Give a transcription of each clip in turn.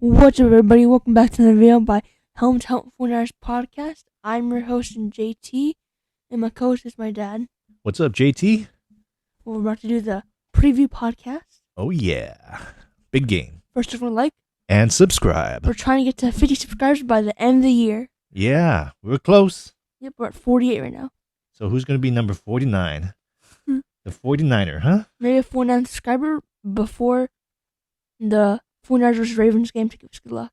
What's up, everybody? Welcome back to the video by Hometown 49ers podcast. I'm your host, JT, and my co-host is my dad. What's up, JT? We're about to do the preview podcast. Oh, yeah. Big game. First of all, like, And subscribe. we're trying to get to 50 subscribers by the end of the year. Yeah, we're close. Yep, we're at 48 right now. So who's going to be number 49? The 49er, huh? Maybe a 49 subscriber before the 49ers vs. Ravens game to give us good luck.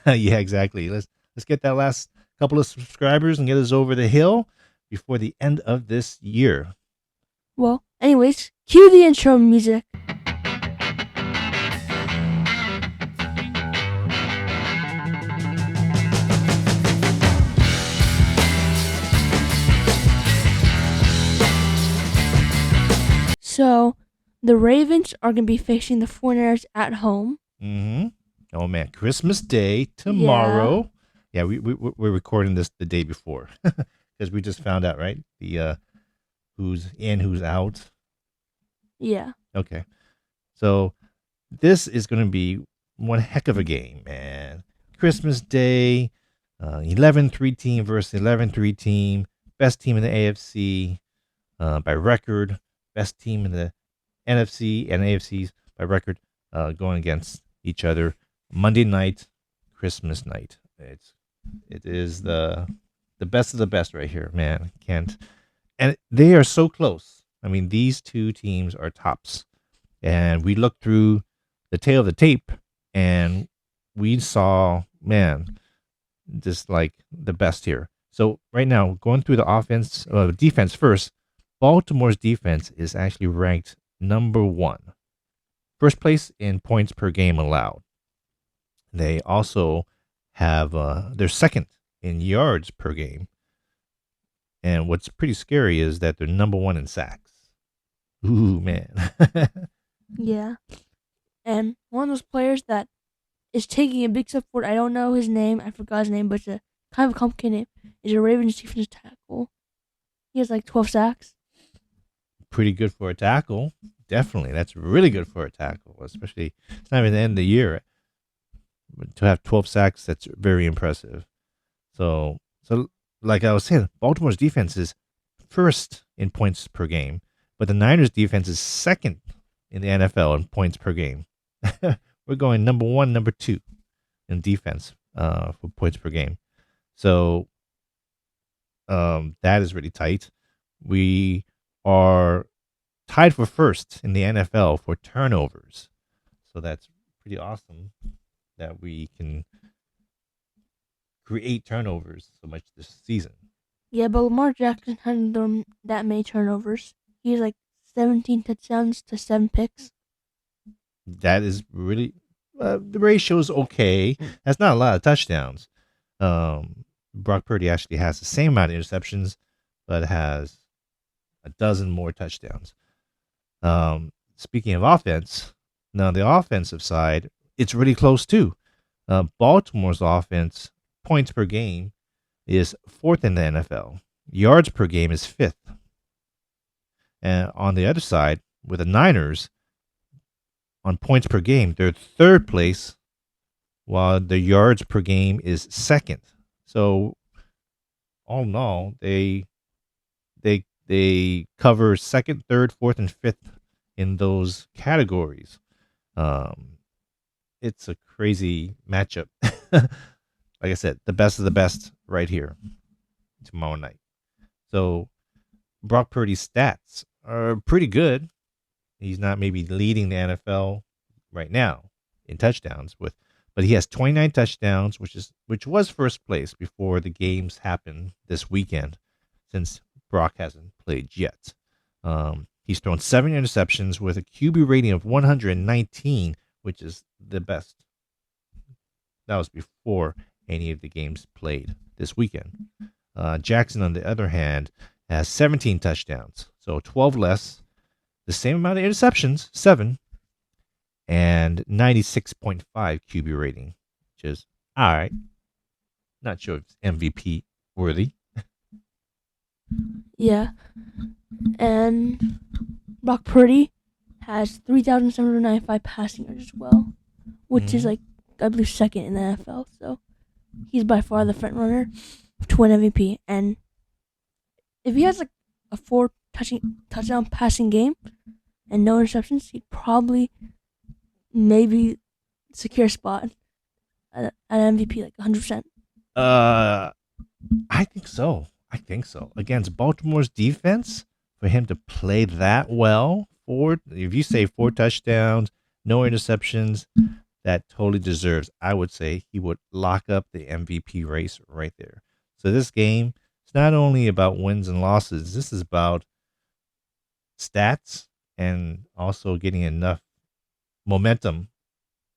Yeah, exactly. Let's get that last couple of subscribers and get us over the hill before the end of this year. Well, anyways, cue the intro music. So, the Ravens are going to be facing the 49ers at home. Mm-hmm. Oh, man. Christmas Day tomorrow. Yeah, we're recording this the day before because we just found out, right? The who's in, who's out. Yeah. Okay. So this is going to be one heck of a game, man. Christmas Day, 11-3 team versus 11-3 team. Best team in the AFC by record. Best team in the NFC and AFCs by record going against each other. Monday night, Christmas night. It is the best of the best right here, man. Can't. And they are so close. I mean, these two teams are tops. And we looked through the tail of the tape and we saw, man, just like the best here. So right now, going through the defense first, Baltimore's defense is actually ranked number 1. First place in points per game allowed. They also have, they're second in yards per game. And what's pretty scary is that they're number 1 in sacks. Ooh, man. Yeah. And one of those players that is taking a big step forward, I don't know his name, I forgot his name, but it's a kind of a complicated name, is a Ravens defensive tackle. He has like 12 sacks. Pretty good for a tackle. Definitely. That's really good for a tackle, especially it's not even the end of the year. But to have 12 sacks, that's very impressive. So like I was saying, Baltimore's defense is first in points per game, but the Niners defense is second in the NFL in points per game. We're going number 1, number 2 in defense for points per game. So that is really tight. We are tied for first in the NFL for turnovers. So that's pretty awesome that we can create turnovers so much this season. Yeah, but Lamar Jackson hasn't done that many turnovers. He has like 17 touchdowns to 7 picks. That is really the ratio is okay. That's not a lot of touchdowns. Brock Purdy actually has the same amount of interceptions, but has a dozen more touchdowns. Speaking of offense, now the offensive side, it's really close too. Baltimore's offense, points per game, is 4th in the NFL. Yards per game is 5th. And on the other side, with the Niners, on points per game, they're 3rd place, while the yards per game is 2nd. So, all in all, they cover 2nd, 3rd, 4th, and 5th in those categories. It's a crazy matchup. Like I said, the best of the best right here tomorrow night. So Brock Purdy's stats are pretty good. He's not maybe leading the NFL right now in touchdowns but he has 29 touchdowns, which was first place before the games happened this weekend, since Brock hasn't played yet. He's thrown 7 interceptions with a QB rating of 119, which is the best. That was before any of the games played this weekend. Jackson, on the other hand, has 17 touchdowns, so 12 less, the same amount of interceptions, 7, and 96.5 QB rating, which is all right. Not sure if it's MVP worthy. Yeah. And Brock Purdy has 3,795 passing yards as well, which is like I believe, second in the NFL. So he's by far the front runner to win MVP. And if he has like a four touchdown passing game and no interceptions, he'd probably maybe secure a spot at MVP like 100%. I think so. I think so. Against Baltimore's defense, for him to play that well, if you say 4 touchdowns, no interceptions, that totally deserves. I would say he would lock up the MVP race right there. So this game, it's not only about wins and losses. This is about stats and also getting enough momentum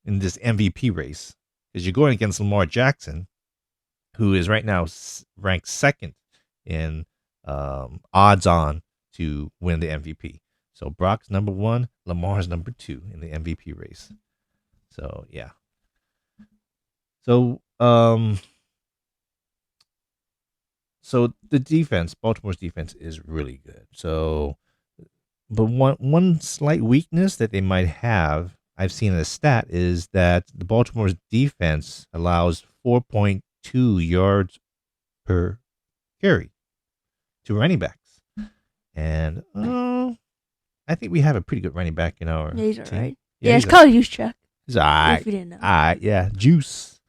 in this MVP race because you're going against Lamar Jackson, who is right now ranked second in odds on to win the MVP. So Brock's number 1, Lamar's number 2 in the MVP race. So yeah. So so the defense, Baltimore's defense is really good. So but one slight weakness that they might have, I've seen in a stat, is that the Baltimore's defense allows 4.2 yards per carry to running backs. And I think we have a pretty good running back in our Yeah, he's team. alright. Yeah, it's called Juszczyk. He's alright. If you didn't know. Yeah, juice.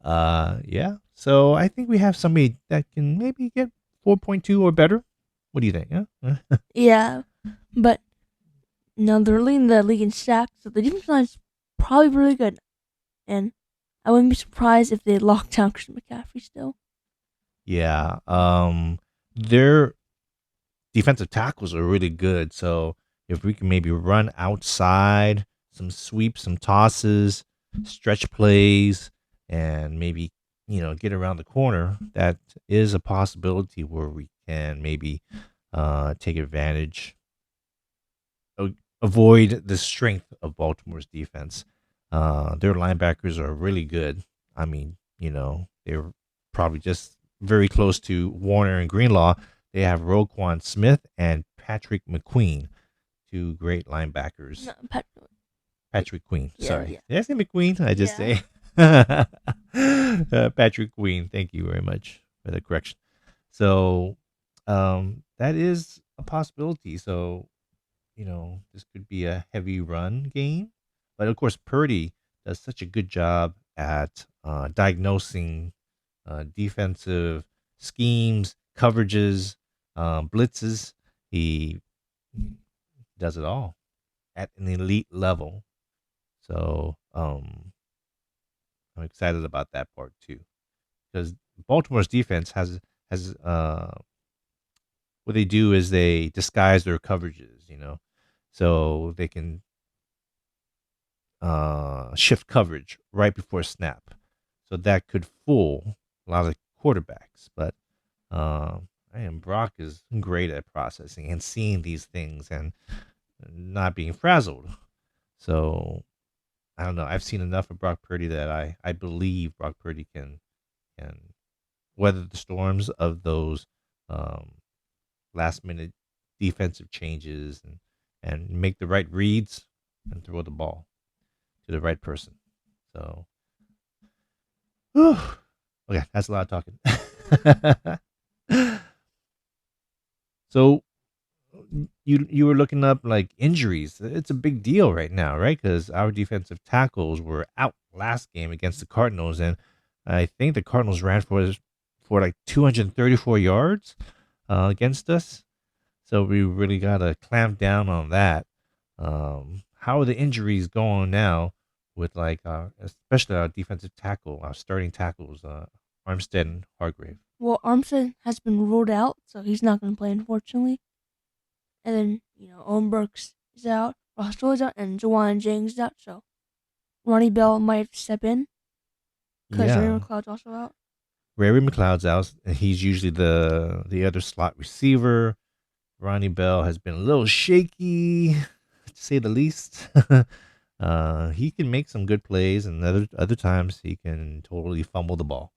Yeah. So I think we have somebody that can maybe get 4.2 or better. What do you think? Yeah. Yeah, but no, they're leading the league in sacks, so the defense line's probably really good. And I wouldn't be surprised if they locked down Christian McCaffrey still. Yeah. Their defensive tackles are really good. So if we can maybe run outside, some sweeps, some tosses, stretch plays, and maybe get around the corner, that is a possibility where we can maybe take advantage, avoid the strength of Baltimore's defense. Their linebackers are really good. I mean, they're probably just very close to Warner and Greenlaw. They have Roquan Smith and Patrick McQueen, 2 great linebackers. No, Patrick Queen. Yeah, Sorry. yeah. Did I say McQueen? I just Yeah. say Patrick Queen. Thank you very much for the correction. So that is a possibility. So, this could be a heavy run game. But of course, Purdy does such a good job at diagnosing defensive schemes, coverages, blitzes. He does it all at an elite level. So I'm excited about that part too, because Baltimore's defense has what they do is they disguise their coverages, so they can shift coverage right before snap, so that could fool a lot of quarterbacks. But Brock is great at processing and seeing these things and not being frazzled. So I don't know. I've seen enough of Brock Purdy that I believe Brock Purdy can weather the storms of those last minute defensive changes and make the right reads and throw the ball to the right person. So, okay, that's a lot of talking. So you were looking up like injuries. It's a big deal right now, right? Because our defensive tackles were out last game against the Cardinals, and I think the Cardinals ran for like 234 yards against us. So we really gotta clamp down on that. How are the injuries going now with like especially our defensive tackle, our starting tackles, Armstead and Hargrave? Well, Armstead has been ruled out, so he's not going to play, unfortunately. And then, Owen Burks is out, Russell is out, and Juwan Jennings is out, so Ronnie Bell might step in because Ray McLeod's also out. Ray McLeod's out, and he's usually the other slot receiver. Ronnie Bell has been a little shaky, to say the least. He can make some good plays, and other times he can totally fumble the ball.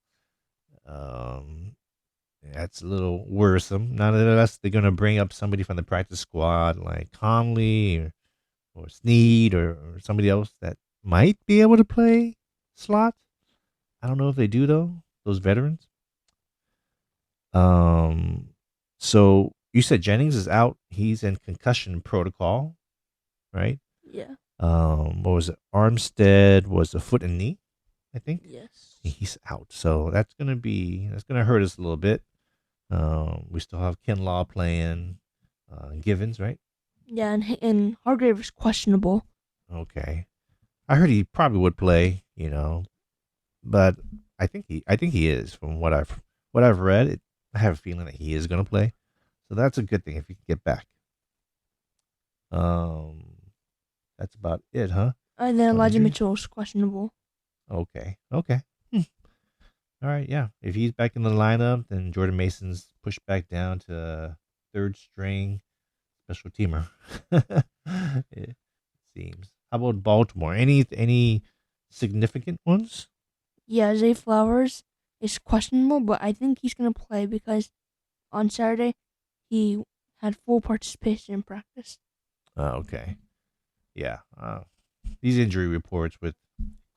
That's a little worrisome. Nonetheless, they're going to bring up somebody from the practice squad like Conley or Snead or somebody else that might be able to play slot. I don't know if they do though. Those veterans. Um, so you said Jennings is out. He's in concussion protocol, right? Yeah. What was it? Armstead was a foot and knee, I think. Yes. He's out, so that's gonna hurt us a little bit. We still have Kinlaw playing, Givens, right? Yeah, and Hargrave is questionable. Okay, I heard he probably would play, but I think he is from what I've read. I have a feeling that he is gonna play, so that's a good thing if he can get back. Um, that's about it, huh? And then On Elijah injuries? Mitchell is questionable. Okay, okay. All right, yeah. If he's back in the lineup, then Jordan Mason's pushed back down to third string special teamer. It seems. How about Baltimore? Any significant ones? Yeah, Zay Flowers is questionable, but I think he's gonna play because on Saturday he had full participation in practice. Okay. Yeah. These injury reports with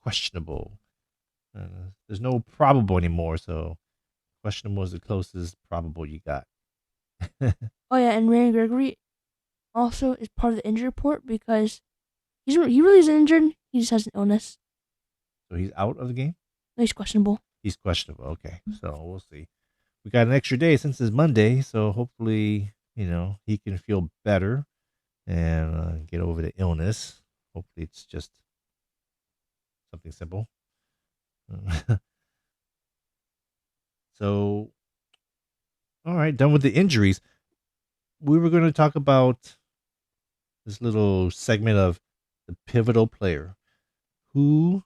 questionable. There's no probable anymore, so questionable is the closest probable you got. So Oh yeah, and Randy Gregory also is part of the injury report because he really isn't injured. He just has an illness. he's out of the game? He's questionable. He's questionable. Okay. So we'll see. We got an extra day since it's Monday, so hopefully, he can feel better and get over the illness. Hopefully, it's just something simple. So, all right, done with the injuries. We were going to talk about this little segment of the pivotal player. Who,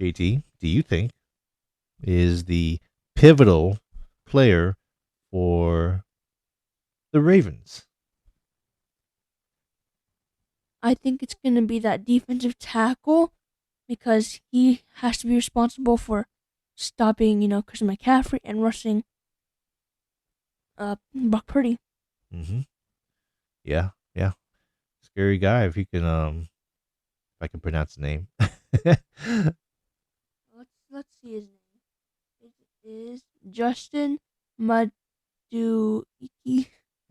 JT, do you think is the pivotal player for the Ravens? I think it's gonna be that defensive tackle because he has to be responsible for stopping, Christian McCaffrey and rushing Brock Purdy. Mm-hmm. Yeah, yeah. Scary guy if he can if I can pronounce the name. Let's see his name. It is Justin Maduiki.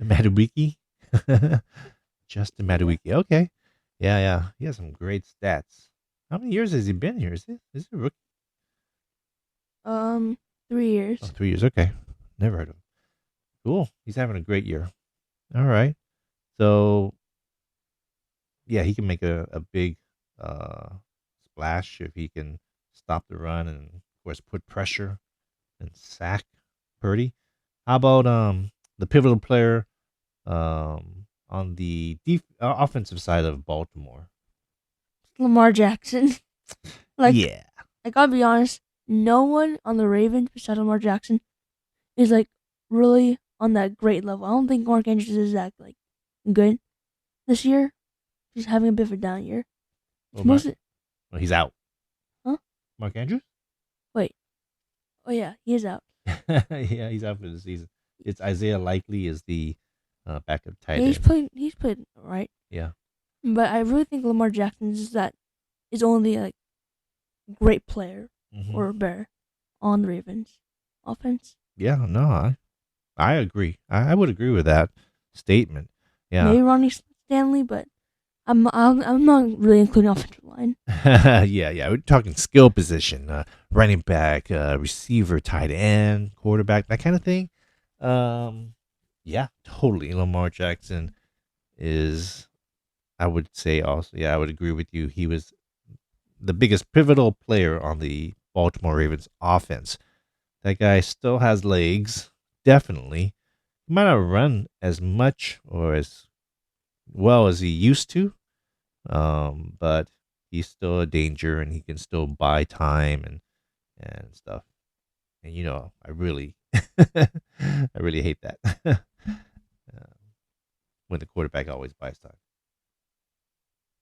Madubuike. Justin Madubuike. Okay. Yeah, yeah. He has some great stats. How many years has he been here? Is he a rookie? 3 years. Oh, 3 years. Okay. Never heard of him. Cool. He's having a great year. All right. So yeah, he can make a big uh splash if he can stop the run and of course put pressure and sack Purdy. How about the pivotal player on the offensive side of Baltimore? Lamar Jackson. like, Yeah. I gotta be honest, no one on the Ravens besides Lamar Jackson is really on that great level. I don't think Mark Andrews is that good this year. He's having a bit of a down year. It's Well, mostly, he's out. huh? Mark Andrews? Wait. Oh yeah, he is out. Yeah, he's out for the season. It's Isaiah Likely is the backup tight Yeah, end. He's played right. Yeah. But I really think Lamar Jackson is only great player Mm-hmm. or better on the Ravens offense. Yeah, no, I agree. I would agree with that statement. Yeah. Maybe Ronnie Stanley, but I'm not really including offensive line. Yeah. We're talking skill position, running back, receiver, tight end, quarterback, that kind of thing. Yeah, totally. Lamar Jackson is, I would say also, yeah, I would agree with you. He was the biggest pivotal player on the Baltimore Ravens offense. That guy still has legs, definitely. He might not run as much or as well as he used to, but he's still a danger and he can still buy time and stuff. And I really, I really hate that when the quarterback always buys time.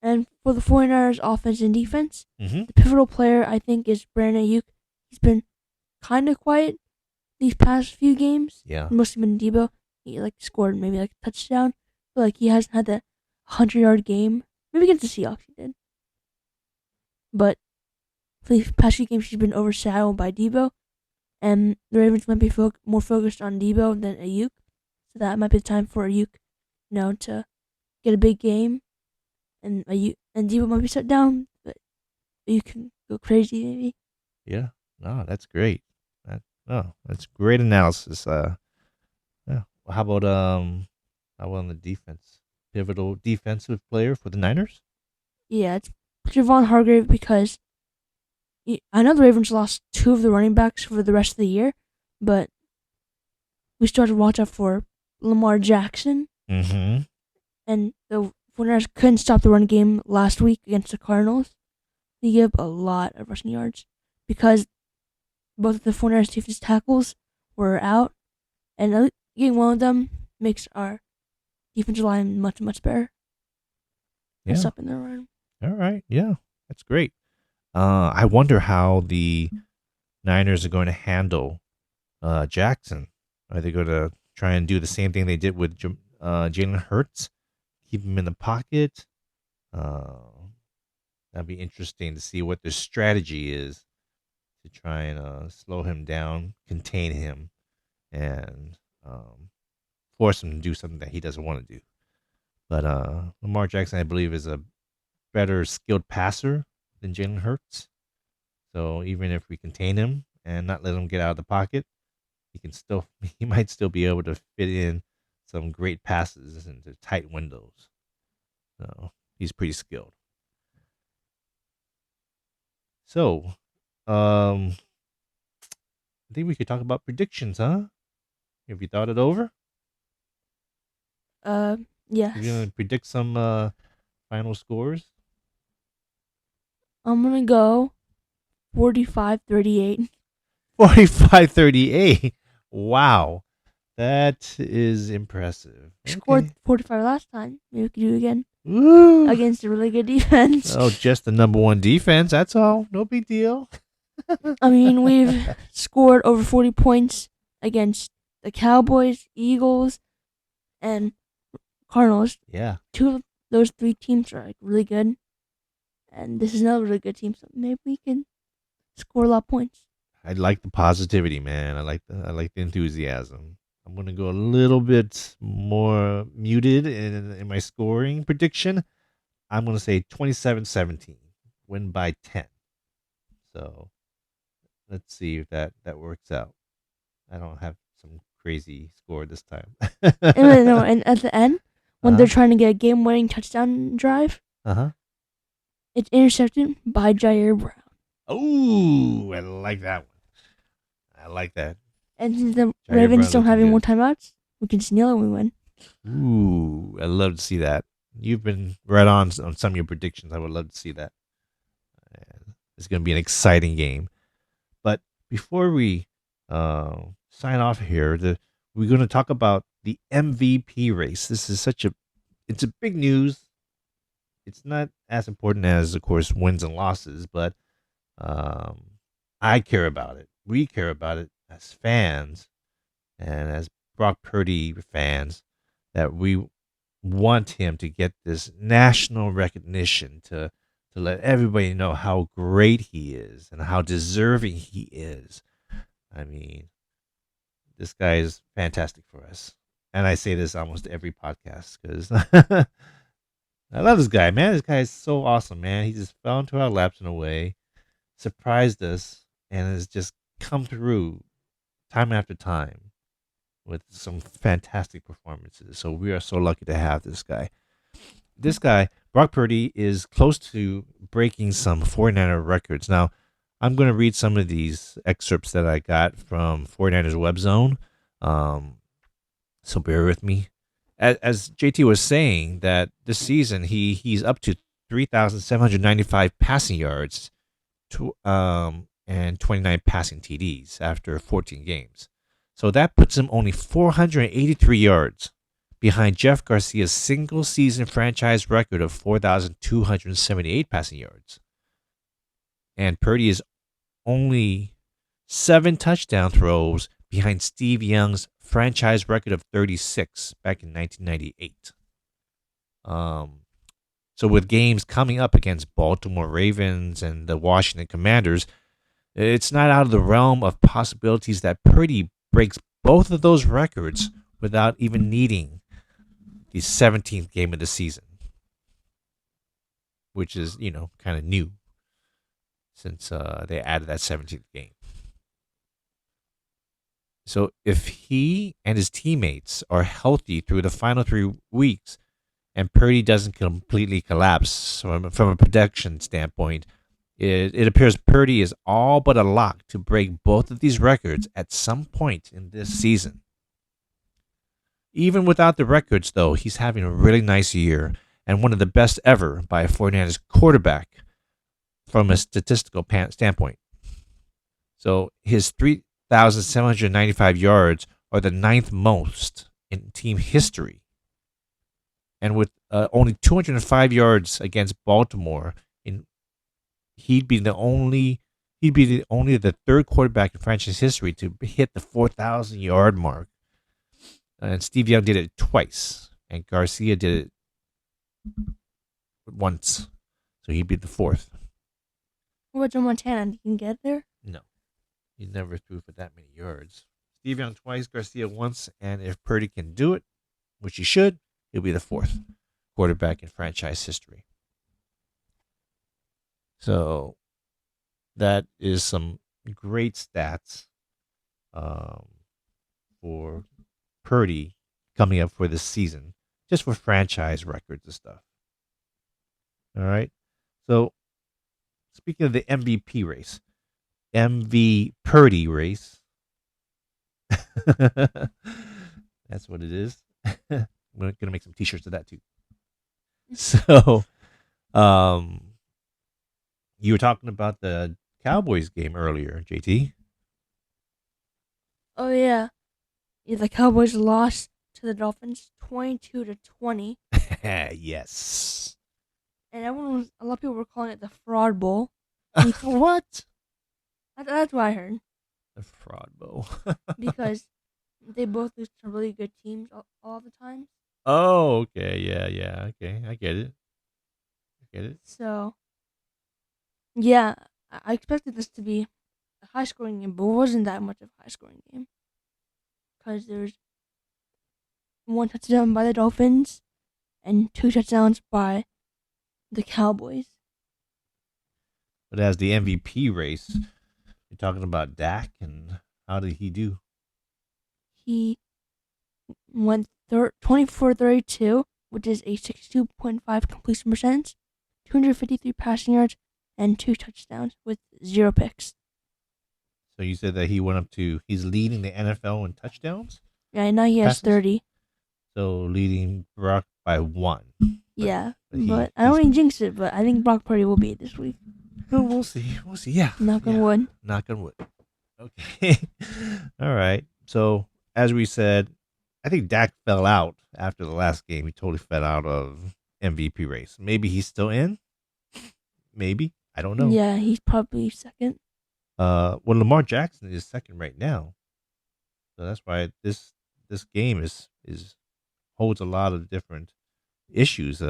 And for the 49ers offense and defense, Mm-hmm. the pivotal player I think is Brandon Ayuk. He's been kind of quiet these past few games. Yeah. Mostly been Debo. He scored maybe a touchdown, but he hasn't had that 100-yard game. Maybe against the Seahawks he did. but for the past few games she's been overshadowed by Debo, and the Ravens might be more focused on Debo than Ayuk, so that might be the time for Ayuk, to get a big game, and Debo might be shut down, but Ayuk can go crazy maybe. Yeah. No, that's great. That's great analysis. Yeah. How about on the defense? Pivotal defensive player for the Niners? Yeah, it's Javon Hargrave because I know the Ravens lost 2 of the running backs for the rest of the year, but we still have to watch out for Lamar Jackson. Mm-hmm. And the 49ers couldn't stop the run game last week against the Cardinals. They gave up a lot of rushing yards because both of the 49ers defensive tackles were out, and getting one of them makes our defensive line much, much better. Yeah. Stopping the run. All right. Yeah, that's great. I wonder how the Niners are going to handle Jackson. Are they going to try and do the same thing they did with Jalen Hurts? Keep him in the pocket? That'd be interesting to see what their strategy is to try and slow him down, contain him, and force him to do something that he doesn't want to do. But Lamar Jackson, I believe, is a better skilled passer than Jalen Hurts. So even if we contain him and not let him get out of the pocket, he might still be able to fit in some great passes into tight windows. So he's pretty skilled. So, I think we could talk about predictions, huh? Have you thought it over? Yes. You're gonna predict some final scores? I'm gonna go 45-38. 45-38. Wow. That is impressive. Scored 45 last time. Maybe we could do it again. Woo. Against a really good defense. Oh, just the number one defense. That's all. No big deal. I mean, we've scored over 40 points against the Cowboys, Eagles, and Cardinals. Yeah. 2 of those 3 teams are really good. And this is another really good team, so maybe we can score a lot of points. I like the positivity, man. I like the enthusiasm. I'm gonna go a little bit more muted in my scoring prediction. I'm gonna say 27-17, win by 10. So let's see if that works out. I don't have some crazy score this time. And at the end, when Uh-huh. they're trying to get a game-winning touchdown drive, it's intercepted by Jair Brown. Oh, I like that one. I like that. And since the Jair Ravens Brown don't have any more looking timeouts, we can just kneel and we win. Ooh, I'd love to see that. You've been right on some of your predictions. I would love to see that. It's going to be an exciting game. But before we sign off here, we're going to talk about the MVP race. This is it's a big news. It's not as important as, of course, wins and losses, but I care about it. We care about it as fans and as Brock Purdy fans, that we want him to get this national recognition to let everybody know how great he is and how deserving he is. I mean, this guy is fantastic for us. And I say this almost every podcast because I love this guy, man. This guy is so awesome, man. He just fell into our laps in a way, surprised us, and has just come through time after time with some fantastic performances. So we are so lucky to have this guy. This guy, Brock Purdy, is close to breaking some 49er records. Now, I'm going to read some of these excerpts that I got from 49ers Web Zone. So bear with me. As JT was saying, that this season he's up to 3,795 passing yards and 29 passing TDs after 14 games. So that puts him only 483 yards behind Jeff Garcia's single-season franchise record of 4,278 passing yards. And Purdy is only 7 touchdown throws behind Steve Young's franchise record of 36 back in 1998. So with games coming up against Baltimore Ravens and the Washington Commanders, it's not out of the realm of possibilities that Purdy breaks both of those records without even needing the 17th game of the season, which is, kind of new since they added that 17th game. So if he and his teammates are healthy through the final 3 weeks and Purdy doesn't completely collapse from a production standpoint, it appears Purdy is all but a lock to break both of these records at some point in this season. Even without the records, though, he's having a really nice year and one of the best ever by a 49ers quarterback from a statistical standpoint. So his 3,795 yards are the 9th most in team history. And with only 205 yards against Baltimore, he'd be the only the third quarterback in franchise history to hit the 4,000 yard mark. And Steve Young did it twice, and Garcia did it once, so he'd be the fourth. What about Joe Montana? Did he get there? No, he never threw for that many yards. Steve Young twice, Garcia once, and if Purdy can do it, which he should, he'll be the fourth quarterback in franchise history. So that is some great stats for Purdy coming up for this season, just for franchise records and stuff. All right. So speaking of the MVP race, MV Purdy race. That's what it is. I'm going to make some t-shirts of that too. So, you were talking about the Cowboys game earlier, JT. Oh yeah. The Cowboys lost to the Dolphins 22-20. Yes. And a lot of people were calling it the Fraud Bowl. What? That's what I heard. The Fraud Bowl. Because they both lose to really good teams all the time. Oh, okay. Yeah. Okay, I get it. So, yeah, I expected this to be a high-scoring game, but it wasn't that much of a high-scoring game. Because there's one touchdown by the Dolphins and 2 touchdowns by the Cowboys. But as the MVP race, you're talking about Dak, and how did he do? He went 24-32, which is a 62.5 completion percentage, 253 passing yards, and 2 touchdowns with 0 picks. So you said that he's leading the NFL in touchdowns? Yeah, now he has passes? 30. So leading Brock by 1. Yeah, but I don't want to jinx it, but I think Brock Purdy will be it this week. We'll see. Yeah. Knock on wood. Knock on wood. Okay. All right. So as we said, I think Dak fell out after the last game. He totally fell out of MVP race. Maybe he's still in. Maybe. I don't know. Yeah, he's probably second. Well, Lamar Jackson is second right now. So that's why this game is holds a lot of different issues.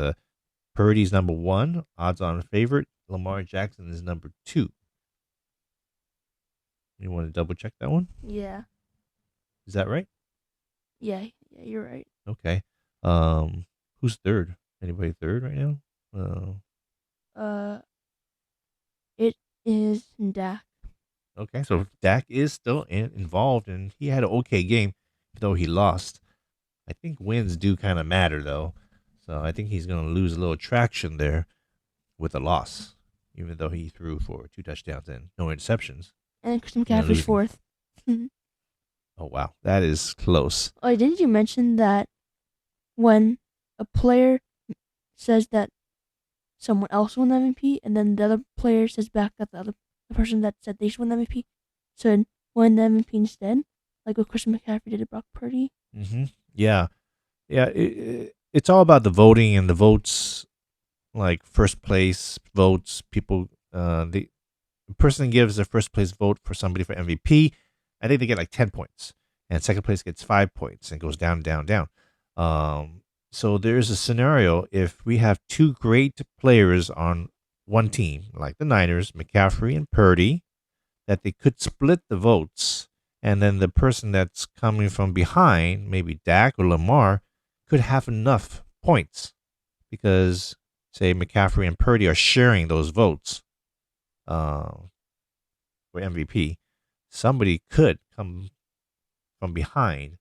Purdy's number 1, odds-on favorite. Lamar Jackson is number 2. You want to double check that one? Yeah. Is that right? Yeah, you're right. Okay. Who's third? Anybody third right now? It is Dak. Okay, so Dak is still involved, and he had an okay game, though he lost. I think wins do kind of matter, though. So I think he's going to lose a little traction there with a loss, even though he threw for 2 touchdowns and no interceptions. And Christian McCaffrey's fourth. Oh, wow. That is close. Oh, didn't you mention that when a player says that someone else won the MVP, and then the other player says back that the person that said they should win the MVP should win the MVP instead, like what Christian McCaffrey did to Brock Purdy? Mm-hmm. Yeah. It's all about the voting and the votes, like first place votes. People, the person gives their first place vote for somebody for MVP. I think they get like 10 points, and second place gets 5 points, and goes down, down, down. So there's a scenario if we have two great players on one team, like the Niners, McCaffrey and Purdy, that they could split the votes, and then the person that's coming from behind, maybe Dak or Lamar, could have enough points because, say, McCaffrey and Purdy are sharing those votes for MVP. Somebody could come from behind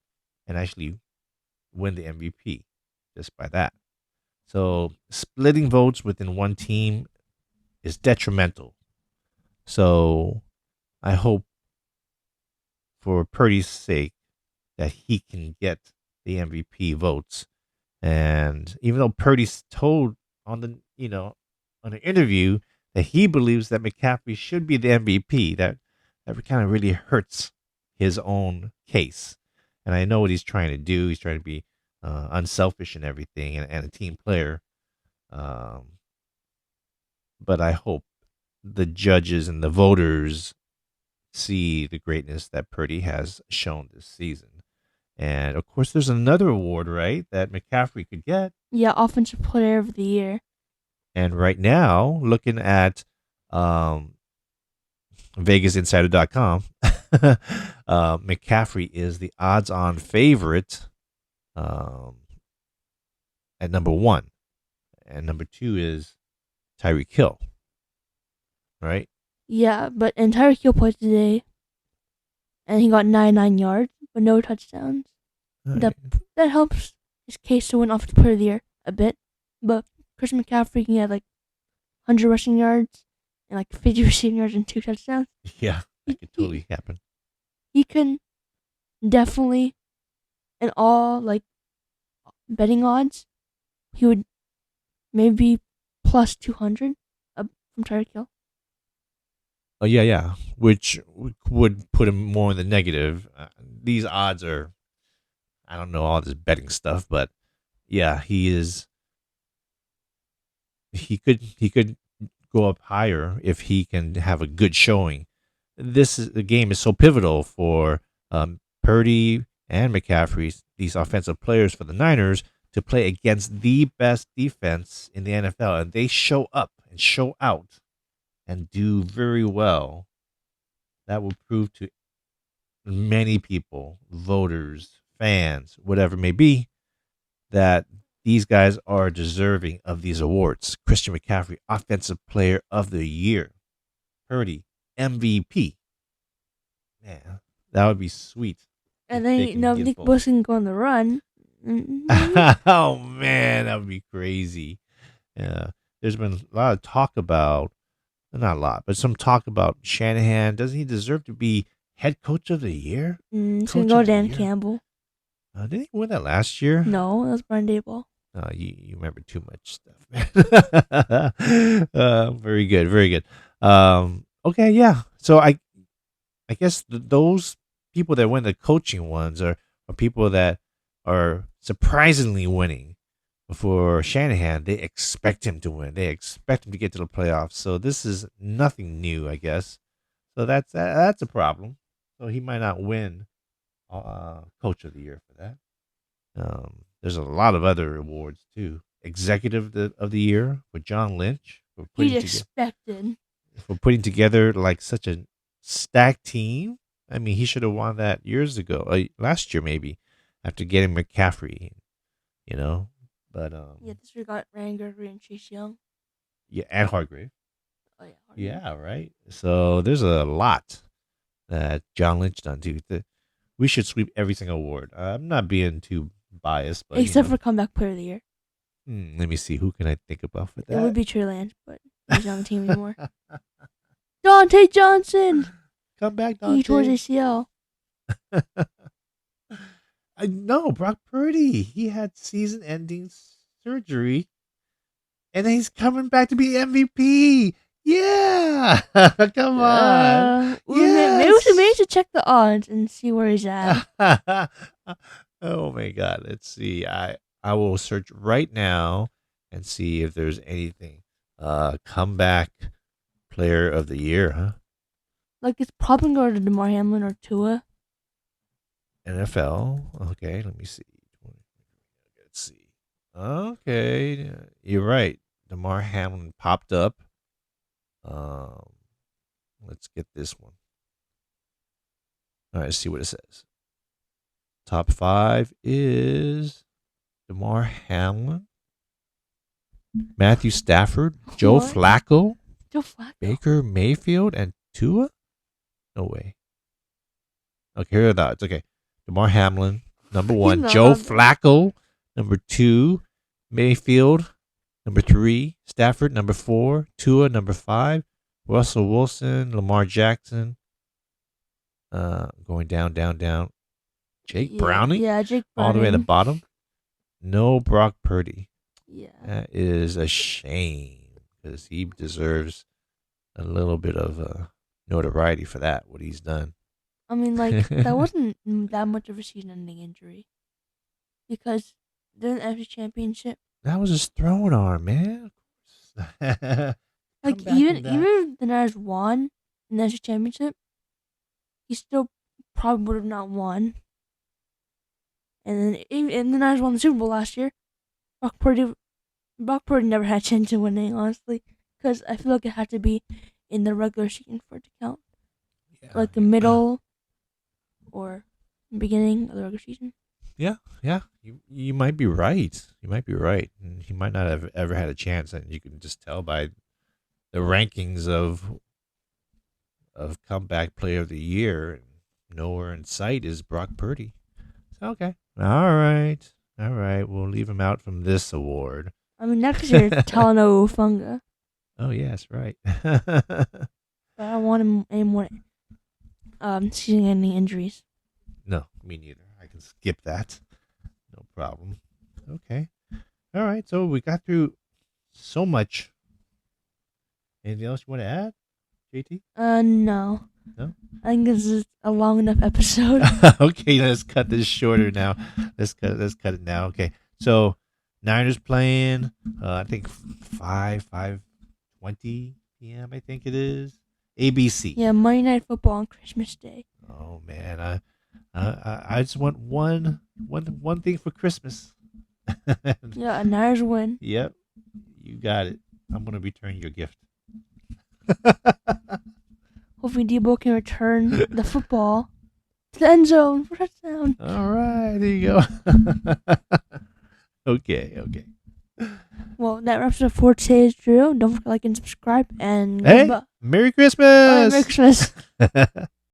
and actually win the MVP just by that. So splitting votes within one team is detrimental. So I hope for Purdy's sake that he can get the MVP votes. And even though Purdy's told on the on an interview that he believes that McCaffrey should be the MVP, that kind of really hurts his own case. And I know what he's trying to do. He's trying to be unselfish and everything, and a team player. Um, but I hope the judges and the voters see the greatness that Purdy has shown this season. And of course, there's another award, right, that McCaffrey could get. Yeah, Offensive Player of the Year. And right now, looking at VegasInsider.com, McCaffrey is the odds-on favorite at number one, and number two is Tyreek Hill. Right? Yeah, but Tyreek Hill played today, and he got 99 yards, but no touchdowns. Right. That helps his case to win Offensive Player of the Year a bit. But Christian McCaffrey can get like 100 rushing yards and like 50 receiving yards and 2 touchdowns. Yeah, that could totally happen. He can definitely, in all like betting odds, he would maybe plus 200 from Tyreek Hill. Oh yeah, which would put him more in the negative. These odds are, I don't know all this betting stuff, but yeah, he is. He could go up higher if he can have a good showing. The game is so pivotal for Purdy and McCaffrey, these offensive players for the Niners, to play against the best defense in the NFL, and they show up and show out and do very well. That will prove to many people, voters, fans, whatever it may be, that these guys are deserving of these awards. Christian McCaffrey, Offensive Player of the Year. Purdy, MVP. Man, that would be sweet. And then Nick Bosa can go on the run. Oh man, that would be crazy. Yeah, there's been a lot of talk about, not a lot, but some talk about Shanahan. Doesn't he deserve to be head coach of the year? It's gonna go Dan Campbell. Didn't he win that last year? No, that was Brian Daboll. You remember too much stuff, man. Very good, very good. Okay, yeah. So I guess those people that win the coaching ones are people that are surprisingly winning. For Shanahan, they expect him to win. They expect him to get to the playoffs. So this is nothing new, I guess. So that's a problem. So he might not win Coach of the Year for that. There's a lot of other awards too. Executive of the Year for John Lynch for putting together like such a stacked team. I mean, he should have won that years ago, last year maybe, after getting McCaffrey. You know. But this we got Randy Gregory and Chase Young. Yeah, and Hargrave. Oh yeah. Hargrave. Yeah, right. So there's a lot that John Lynch done too. We should sweep every single award. I'm not being too biased, but except for Comeback Player of the Year. Let me see, who can I think about for that? It would be Trey Lance, but he's not on the team anymore. Dante Johnson. Come back, Dante. He tore his ACL. I know, Brock Purdy. He had season-ending surgery, and he's coming back to be MVP. Yeah, come on. Maybe we should check the odds and see where he's at. Oh my God! Let's see. I will search right now and see if there's anything. Comeback Player of the Year, huh? Like it's probably going to DeMar Hamlin or Tua. NFL. Okay, let me see. Let's see. Okay, you're right. DeMar Hamlin popped up. Um, let's get this one. All right, let's see what it says. Top 5 is DeMar Hamlin, Matthew Stafford, Joe What? Flacco, Joe Flacco. Baker Mayfield, and Tua? No way. Okay, here are the odds. Okay. DeMar Hamlin, number He's 1. not Joe on there. Flacco, number 2. Mayfield, number 3. Stafford, number 4. Tua, number 5. Russell Wilson, Lamar Jackson. Going down, down, down. Jake Browning? Yeah, Jake All the way at the Browning. bottom. No Brock Purdy. Yeah. That is a shame because he deserves a little bit of notoriety for that, what he's done. I mean, like, that wasn't that much of a season-ending injury. Because during the NFC Championship, That was his throwing arm, man. like, even if the Niners won the NFC Championship, he still probably would have not won. And then even the Niners won the Super Bowl last year. Brock Purdy never had a chance of winning, honestly, because I feel like it had to be in the regular season for it to count, like the middle or beginning of the regular season. Yeah. You might be right. You might be right. And he might not have ever had a chance, and you can just tell by the rankings of comeback player of the year. And nowhere in sight is Brock Purdy. So, okay. All right. We'll leave him out from this award. I mean, next year it's Talanoa Ufunga, Oh, yes, right. but I don't want him any more season-ending injuries. No, me neither. I can skip that. No problem. Okay. All right. So we got through so much. Anything else you want to add, JT? No. No? I think this is a long enough episode. Okay, let's cut this shorter now. Let's cut it now. Okay. So Niners playing I think 5:20 p.m. I think it is. ABC. Yeah, Monday Night Football on Christmas Day. Oh man, I just want one thing for Christmas. Yeah, a Niners win. Yep, you got it. I'm gonna return your gift. Hopefully Debo can return the football to the end zone for touchdown. All right, there you go. Okay. Well, that wraps up for today's drill. Don't forget to like and subscribe. And Hey, goodbye. Merry Christmas! Merry Christmas.